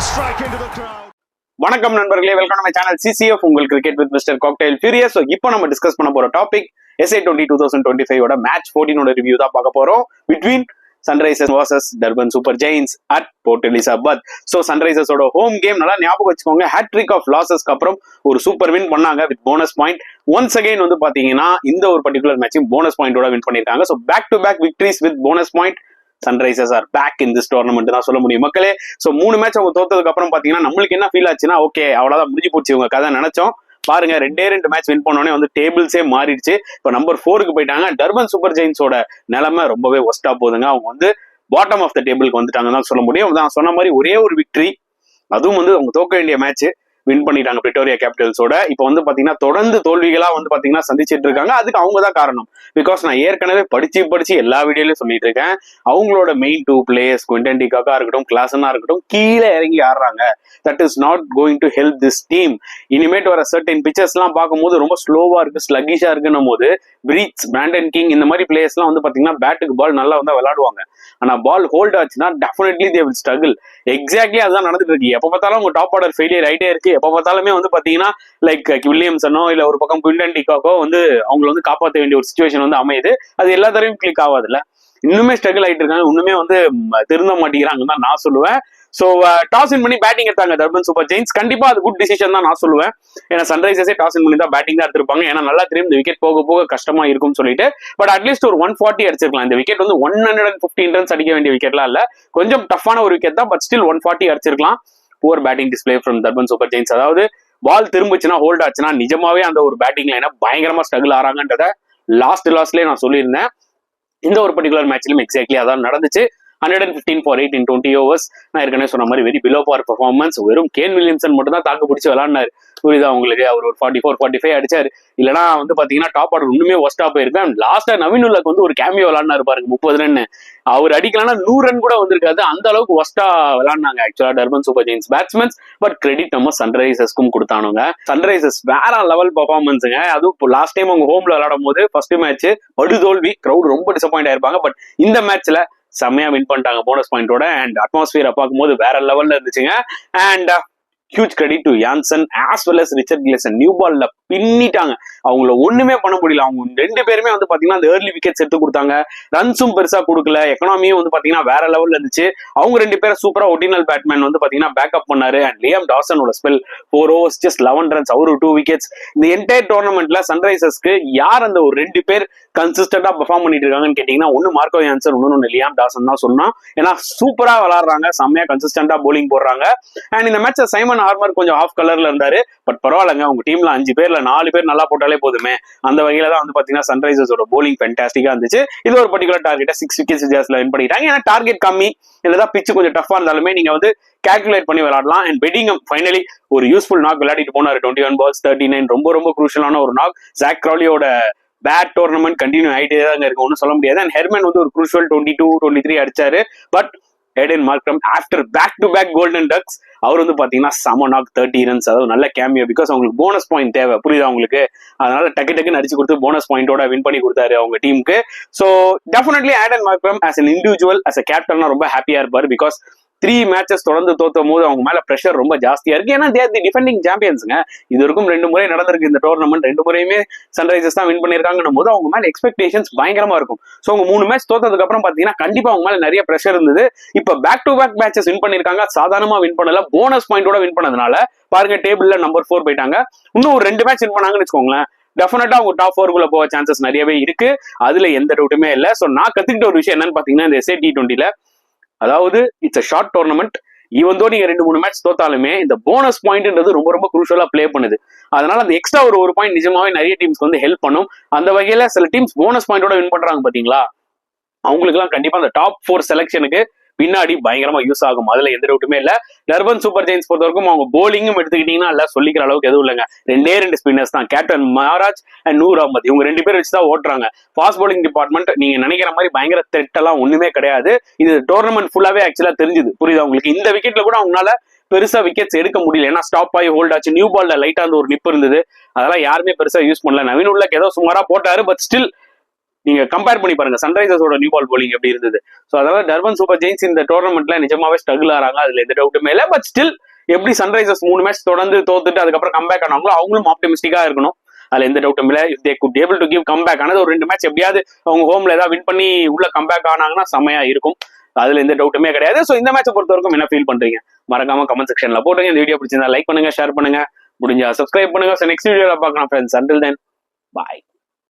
strike into the crowd. வணக்கம் நண்பர்களே, welcome to my channel CCF உங்கள் cricket with mister cocktail furious. So இப்போ நம்ம டிஸ்கஸ் பண்ண போற டாபிக் SA20 2025 மேட்ச் 14 ரிவ்யூ தான் பார்க்க போறோம். Between Sunrisers versus Durban super Giants at Port Elizabeth. So சன்ரைசர்ஸோட ஹோம் கேம் நல்லா ஞாபகம் வச்சுக்கோங்க. ஹேட்ரிக் ஆஃப் லாசஸ்க்கு அப்புறம் ஒரு சூப்பர் வின் பண்ணாங்க with bonus point. Once again வந்து பாத்தீங்கன்னா இந்த ஒரு பர்டிகுலர் மேட்சும் போனஸ் பாயிண்டோட வின் பண்ணிருக்காங்க. So back to back victories with bonus point. Sunrisers are back in this tournament தான் சொல்ல முடியும் மக்களே. சோ 3 மேட்ச் அவங்க தோத்ததுக்கு அப்புறம் பாத்தீங்கன்னா நம்மளுக்கு என்ன ஃபீல் ஆச்சுன்னா, ஓகே அவ்வளவுதான் முடிஞ்சு போச்சு உங்க கதை நினைச்சோம். பாருங்க, 2 மேட்ச் வின் பண்ணோடனே வந்து டேபிள்ஸே மாறிடுச்சு. இப்போ நம்பர் 4க்கு போயிட்டாங்க. டர்பன் சூப்பர் ஜெயின்ஸோட நிலைமை ரொம்பவே ஒஸ்டா போகுதுங்க. அவங்க வந்து பாட்டம் ஆஃப் த டேபிளுக்கு வந்துட்டாங்கன்னு தான் சொல்ல முடியும். நான் சொன்ன மாதிரி ஒரே ஒரு விக்டரி, அதுவும் வந்து அவங்க தோக்க வேண்டிய மேட்ச் வின் பண்ணிட்டாங்க பிரிட்டோரியா கேபிட்டல்ஸோட. இப்போ வந்து பாத்தீங்கன்னா தொடர்ந்து தோல்விகளா வந்து பாத்தீங்கன்னா சந்திச்சிட்டு இருக்காங்க. அதுக்கு அவங்க தான் காரணம். பிகாஸ் நான் ஏற்கனவே படிச்சு எல்லா வீடியோலயும் சொல்லிட்டு இருக்கேன், அவங்களோட மெயின் 2 பிளேயர்ஸ் குவிண்டன் டி காக்கா இருக்கட்டும், கிளாசனா இருக்கட்டும், கீழே இறங்கி ஆடுறாங்க. That is not going to help this team. இனிமேட் வர சர்டன் பிச்சர்ஸ் எல்லாம் பார்க்கும்போது ரொம்ப ஸ்லோவா இருக்கு, ஸ்லக்கிஷா இருக்குன்னும் போது பிரீட்ஸ், பிராண்டன் கிங் இந்த மாதிரி பிளேயர்ஸ் எல்லாம் வந்து பாத்தீங்கன்னா பேட்டுக்கு பால் நல்லா வந்து விளையாடுவாங்க. ஆனா பால் ஹோல்ட் ஆச்சுன்னா definitely they will struggle. Exactly அதுதான் நடந்துட்டு இருக்கு. எப்ப பார்த்தாலும் உங்க டாப் ஆர்டர் ஃபெயிலியர் ஆயிட்டே இருக்கு. எப்ப பார்த்தாலுமே வந்து பாத்தீங்கன்னா லைக் வில்லியம்சனோ இல்ல ஒரு பக்கம் குவிண்டன் டி காக்கோ வந்து அவங்களை வந்து காப்பாற்ற வேண்டிய ஒரு சுச்சுவேஷன் வந்து அமையுது. அது எல்லா தடவையும் கிளிக் ஆகாதுல்ல. இன்னுமே ஸ்ட்ரகிள் ஆயிட்டு இருக்காங்க, இன்னுமே வந்து திருந்த மாட்டேங்கிறாங்கன்னு தான் நான் சொல்லுவேன். சோ டாஸ் வின் பண்ணி பேட்டிங் எடுத்தாங்க டர்பன் சூப்பர் ஜெயின்ஸ். கண்டிப்பா அது குட் டிசிஷன் தான் நான் சொல்லுவேன். ஏன்னா சன்ரைசர்ஸே டாஸ் வின் பண்ணி தான் பேட்டிங் தான் எடுத்திருப்பாங்க. ஏன்னா நல்லா தெரியும் இந்த விக்கெட் போக போக கஷ்டமா இருக்கும்னு சொல்லிட்டு. பட் அட்லீஸ்ட் ஒரு 140 அடிச்சிருக்கலாம். இந்த விக்கெட் வந்து 115 ரன்ஸ் அடிக்க வேண்டிய விக்கெட்லாம் இல்ல, கொஞ்சம் டஃப்பான ஒரு விக்கெட் தான். பட் ஸ்டில் 140 அடிச்சிருக்கலாம். Poor batting display from Durban super Giants. அதாவது பால் திரும்பிச்சுன்னா, ஹோல்ட் ஆச்சுன்னா நிஜமாவே அந்த ஒரு பேட்டிங் லைனா பயங்கரமா ஸ்ட்ரகிள் ஆறாங்கன்றத லாஸ்ட்லயே நான் சொல்லியிருந்தேன். இந்த ஒரு பர்டிகுலர் மேட்ச்லயும் எக்ஸாக்ட்லி அதான் நடந்துச்சு. 115 for 8 in 20 overs. நான் ஏற்கனவே சொன்ன மாதிரி வெரி பிலோ பார் பெர்ஃபார்மன்ஸ். வெறும் கேன் வில்லியம்சன் மட்டும் தான் தாக்கு பிடிச்சி விளையாடினாரு. புரியுதா உங்களுக்கு? அவர் ஒரு 44, 45 அடிச்சாரு. இல்லைன்னா வந்து பாத்தீங்கன்னா டாப் ஆர்டர் ஒண்ணுமே ஒஸ்டா போயிருக்கேன். லாஸ்டா நவீன் உல்லக் வந்து ஒரு கேமியோ விளையாடினாரு பாருங்க, 30 ரன். அவர் அடிக்கலன்னா 100 ரன் கூட வந்திருக்காது. அந்த அளவுக்கு ஒஸ்டா விளையாடினாங்க ஆக்சுவலா Durban super giants batsmen. But credit நம்ம சன்ரைசர்ஸ்க்கும் கொடுத்தானுங்க. சன்ரைசர்ஸ் வேற லெவல் பெர்ஃபார்மன்ஸுங்க. அதுவும் இப்போ லாஸ்ட் டைம் அவங்க ஹோம்ல விளையாடும் போது ஃபர்ஸ்ட் மேட்ச் படுதோல்வி, கிரௌட் ரொம்ப டிசப்பாயிண்ட் ஆயிருப்பாங்க. பட் இந்த மேட்ச்ல செம்மையா வின் பண்ணிட்டாங்க போனஸ் பாயிண்டோட. அண்ட் அட்மாஸ்பியரை பார்க்கும்போது வேற லெவல்ல இருந்துச்சுங்க. And huge credit to Jansen as well as Richard Klaasen. New பால்ல பின்னிட்டாங்க. அவங்கள ஒண்ணுமே பண்ண முடியல. அவங்க 2 பேருமே வந்து பாத்தீங்கன்னா அந்த ஏர்லி விக்கெட்ஸ் எடுத்து கொடுத்தாங்க. ரன்ஸும் பெருசா கொடுக்கல. எக்கனாமியும் வந்து பாத்தீங்கன்னா வேற லெவல்ல இருந்துச்சு. அவங்க 2 பேரும் சூப்பரா ஒரிஜினல் பேட்மேன் வந்து பாத்தீங்கன்னா பேக்கப் பண்ணாரு. அண்ட் லியாம் டாசனோட ஸ்பெல் 4 overs just 11 runs, அவரு 2 wickets. இந்த என்டையர் டோர்னமெண்ட்ல சன்ரைசர்ஸ்க்கு யார் அந்த ஒரு 2 பேர் கன்சிஸ்டன்டா பெர்ஃபார்ம் பண்ணிட்டு இருக்காங்கன்னு கேட்டீங்கன்னா, ஒன்னு மார்க்கோ யான்சன், இன்னொன்னு லியாம் டாசன் தான் சொல்லணும். ஏன்னா சூப்பரா விளையாடுறாங்க, செம்மையா கன்சிஸ்டன்டா போலிங் போடுறாங்க. அண்ட் இந்த மேட்ச் சைமன் ஹார்மர் கொஞ்சம் ஆஃப் கலர்ல இருந்தாரு. பட் பரவாயில்லங்க, உங்க டீம்ல 5 பேர்ல 4 பேர் நல்லா போட்டாலே போதுமே. அந்த வகையில தான் வந்து பாத்தீங்கன்னா சன்ரைசர்ஸோட போலிங் ஃபேண்டாஸ்டிக்கா இருந்துச்சு. இது ஒரு பர்டிகுலர் டார்கெட்டை 6 wickets வித்தியாசத்துல வின் பண்ணிட்டாங்க. ஏன்னா டார்கெட் கம்மி, இல்லதான் பிச்சு கொஞ்சம் டஃபா இருந்தாலுமே நீங்க வந்து கால்குலேட் பண்ணி விளையாடலாம். அண்ட் பெட்டிங்கம் ஃபைனலி ஒரு யூஸ்ஃபுல் நாக் விளையாடிட்டு போனாரு. 21 balls 39, ரொம்ப குரூஷியலான ஒரு நாக். ஜாக் கிரவுலியோட பேட் டோர்னமெண்ட் கண்டினியூ ஆயிட்டே தான் இருக்கு, ஒன்றும் சொல்ல முடியாது. அண்ட் ஹெர்மன் வந்து ஒரு குரூஷியல் 22, 23 அடிச்சாரு. But Aiden Markram after back to back golden ducks, அவர் வந்து பாத்தீங்கன்னா சம நாக் 30 runs. அதாவது நல்ல கேமியோ. பிகாஸ் அவங்களுக்கு போனஸ் பாயிண்ட் தேவை, புரியுதா உங்களுக்கு? அதனால டக்குன்னு அடிச்சு கொடுத்து போனஸ் பாயிண்டோட வின் பண்ணி கொடுத்தாரு அவங்க டீமுக்கு. So definitely Aiden Markram as an individual, as a கேப்டனா ரொம்ப ஹாப்பியா இருப்பாரு. பிகாஸ் 3 மேட்சஸ் தொடர்ந்து தோத்தும் போது அவங்க மேல பிரஷர் ரொம்ப ஜாஸ்தியா இருக்கு. ஏன்னா தே ஆர் தி டிஃபெண்டிங் சாம்பியன்ஸுங்க. இது வரைக்கும் 2 முறை நடந்திருக்கு இந்த டோர்னமெண்ட். 2 முறையுமே சன்ரைசர்ஸ் தான் வின் பண்ணிருக்காங்கன்னும் போது அவங்க மேல எக்ஸ்பெக்டேஷன்ஸ் பயங்கரமா இருக்கும். ஸோ அவங்க 3 மேட்ச் தோத்ததுக்கு அப்புறம் பாத்தீங்கன்னா கண்டிப்பா அவங்க மேல நிறைய பிரஷர் இருந்தது. இப்ப back to back matches win பண்ணிருக்காங்க. சாதாரணமா வின் பண்ணல, போனஸ் பாயிண்டோட வின் பண்ணதுனால பாருங்க டேபிள்ல நம்பர் 4 போயிட்டாங்க. இன்னும் ஒரு 2 மேட்ச் வின் பண்ணாங்கன்னு வச்சுக்கோங்களேன், டெஃபினட்டா அவங்க டாப் 4 போக சான்சஸ் நிறையவே இருக்கு. அதுல எந்த டவுட்டுமே இல்ல. ஸோ நான் கத்துக்கிட்ட ஒரு விஷயம் என்னன்னு பாத்தீங்கன்னா, இந்த SA20 அதாவது it's a short tournament. Even though நீங்க 2-3 மேட்ச் தோத்தாலுமே இந்த போனஸ் பாயிண்ட்ன்றது ரொம்ப குரூஷியலா பிளே பண்ணுது. அதனால அந்த எக்ஸ்ட்ரா ஒரு பாயிண்ட் நிஜமாவே நிறைய டீம்ஸ்க்கு வந்து ஹெல்ப் பண்ணும். அந்த வகையில சில டீம்ஸ் போனஸ் பாயிண்டோட வின் பண்றாங்க பாத்தீங்களா, அவங்களுக்கு எல்லாம் கண்டிப்பா அந்த டாப் 4 செலக்ஷனுக்கு பின்னாடி பயங்கரமா யூஸ் ஆகும். அதுல எந்த டவுட்டுமே இல்ல. டர்பன் சூப்பர் ஜெயின்ஸ் பொறுத்த வரைக்கும் அவங்க போலிங்கும் எடுத்துக்கிட்டீங்கன்னா இல்ல சொல்லிக்கிற அளவுக்கு எதுவும் இல்லைங்க. 2 ஸ்பின்னர்ஸ் தான், கேப்டன் மஹாராஜ் அண்ட் நூர் அஹமத். இவங்க 2 பேர் வச்சுதான் ஓட்டுறாங்க. ஃபாஸ்ட் போலிங் டிபார்ட்மெண்ட் நீங்க நினைக்கிற மாதிரி பயங்கர த்ரெட் எல்லாம் ஒண்ணுமே கிடையாது. இது டோர்னமெண்ட் ஃபுல்லாவே ஆக்சுவலா தெரிஞ்சுது, புரியுதா உங்களுக்கு? இந்த விக்கெட்ல கூட அவங்களால பெருசா விக்கெட்ஸ் எடுக்க முடியல. ஏன்னா ஸ்டாப் ஆகி ஹோல்ட் ஆச்சு. நியூ பால்ல லைட்டா அந்த ஒரு நிப் இருந்தது, அதெல்லாம் யாருமே பெருசா யூஸ் பண்ணல. நவீன் உல்லக் ஏதோ சுமாரா போட்டாரு. பட் ஸ்டில் நீங்க கம்பேர் பண்ணி பாருங்க சன்ரைசர்ஸோட நியூ பால் போலிங் எப்படி இருந்தது. ஸோ அதனால டர்பன் சூப்பர் ஜெயின்ஸ் இந்த டோர்னமெண்ட்ல நிஜமாவே ஸ்ட்ரகிள் ஆறாங்க, அதுல எந்த டவுட்டுமே இல்லை. பட் ஸ்டில் எப்படி சன்ரைசர்ஸ் 3 மேட்ச் தொடர்ந்து தோத்துட்டு அதுக்கப்புறம் கம்பேக் ஆனாங்களோ அவங்களும் ஆப்டிமிஸ்டிக்கா இருக்கணும், அதுல எந்த டவுட்டும் இல்லை. If they good able to give comeback ஆனது ஒரு 2 மேட்ச் எப்படியாவது அவங்க ஹோம்ல ஏதாவது வின் பண்ணி உள்ள கம்பேக் ஆனாங்கன்னா செமையா இருக்கும், அதுல எந்த டவுட்டுமே கிடையாது. ஸோ இந்த மேட்சை பொறுத்த வரைக்கும் என்ன ஃபீல் பண்றீங்க மறக்காம கமெண்ட் செக்ஷன்ல போட்டுங்க. இந்த வீடியோ பிடிச்சிருந்தா லைக் பண்ணுங்க, ஷேர் பண்ணுங்க, முடிஞ்சா சப்ஸ்கிரைப் பண்ணுங்க. ஸோ நெக்ஸ்ட் வீடியோல பார்க்கலாம் ஃப்ரெண்ட்ஸ். அண்டில் தென் பாய்.